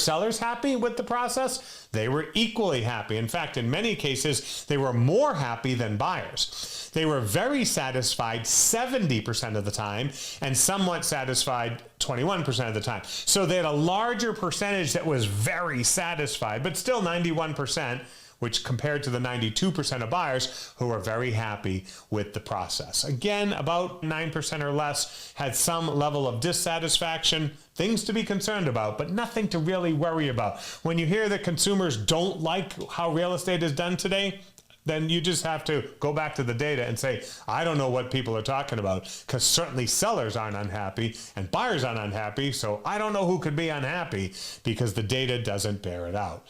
sellers happy with the process? They were equally happy. In fact, in many cases, they were more happy than buyers. They were very satisfied 70% of the time and somewhat satisfied 21% of the time. So they had a larger percentage that was very satisfied, but still 91%, which compared to the 92% of buyers who were very happy with the process. Again, about 9% or less had some level of dissatisfaction, things to be concerned about, but nothing to really worry about. When you hear that consumers don't like how real estate is done today, then you just have to go back to the data and say, I don't know what people are talking about, because certainly sellers aren't unhappy and buyers aren't unhappy, so I don't know who could be unhappy because the data doesn't bear it out.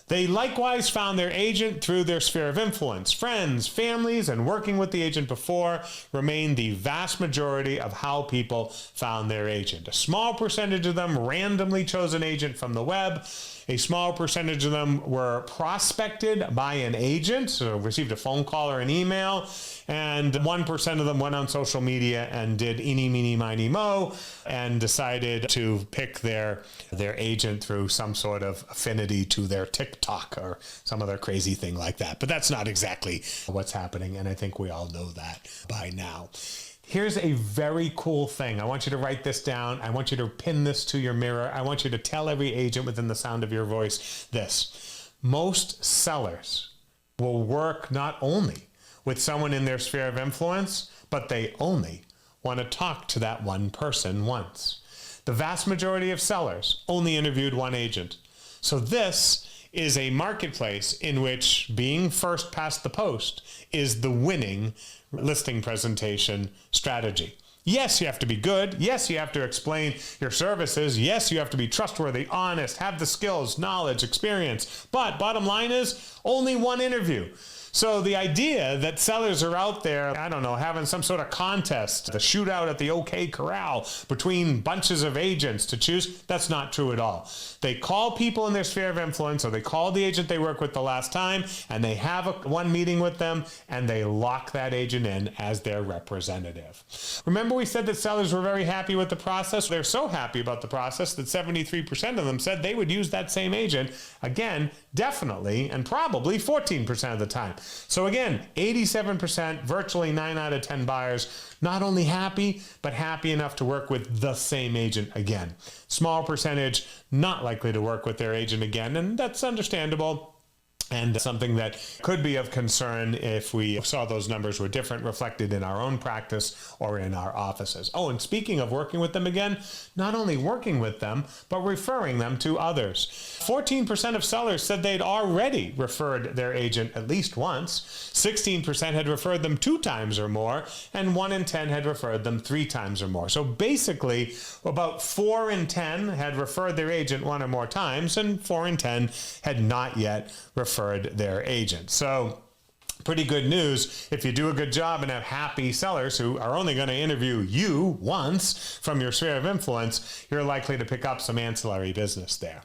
They likewise found their agent through their sphere of influence. Friends, families, and working with the agent before remained the vast majority of how people found their agent. A small percentage of them randomly chose an agent from the web. A small percentage of them were prospected by an agent, so received a phone call or an email, and 1% of them went on social media and did eeny, meeny, miny, mo, and decided to pick their agent through some sort of affinity to their TikTok or some other crazy thing like that. But that's not exactly what's happening, and I think we all know that by now. Here's a very cool thing. I want you to write this down. I want you to pin this to your mirror. I want you to tell every agent within the sound of your voice this. Most sellers will work not only with someone in their sphere of influence, but they only want to talk to that one person once. The vast majority of sellers only interviewed one agent. So this is a marketplace in which being first past the post is the winning listing presentation strategy. Yes, you have to be good. Yes, you have to explain your services. Yes, you have to be trustworthy, honest, have the skills, knowledge, experience. But bottom line is only one interview. So the idea that sellers are out there, I don't know, having some sort of contest, the shootout at the OK Corral between bunches of agents to choose, that's not true at all. They call people in their sphere of influence, or they call the agent they worked with the last time, and they have one meeting with them, and they lock that agent in as their representative. Remember we said that sellers were very happy with the process? They're so happy about the process that 73% of them said they would use that same agent, again, definitely, and probably 14% of the time. So again, 87%, virtually 9 out of 10 buyers, not only happy, but happy enough to work with the same agent again. Small percentage, not likely to work with their agent again, and that's understandable. And something that could be of concern if we saw those numbers were different, reflected in our own practice or in our offices. Oh, and speaking of working with them again, not only working with them, but referring them to others. 14% of sellers said they'd already referred their agent at least once. 16% had referred them 2 times or more, and 1 in 10 had referred them 3 times or more. So basically, about 4 in 10 had referred their agent 1 or more times, and 4 in 10 had not yet referred their agent. So pretty good news. If you do a good job and have happy sellers who are only going to interview you once from your sphere of influence, you're likely to pick up some ancillary business there.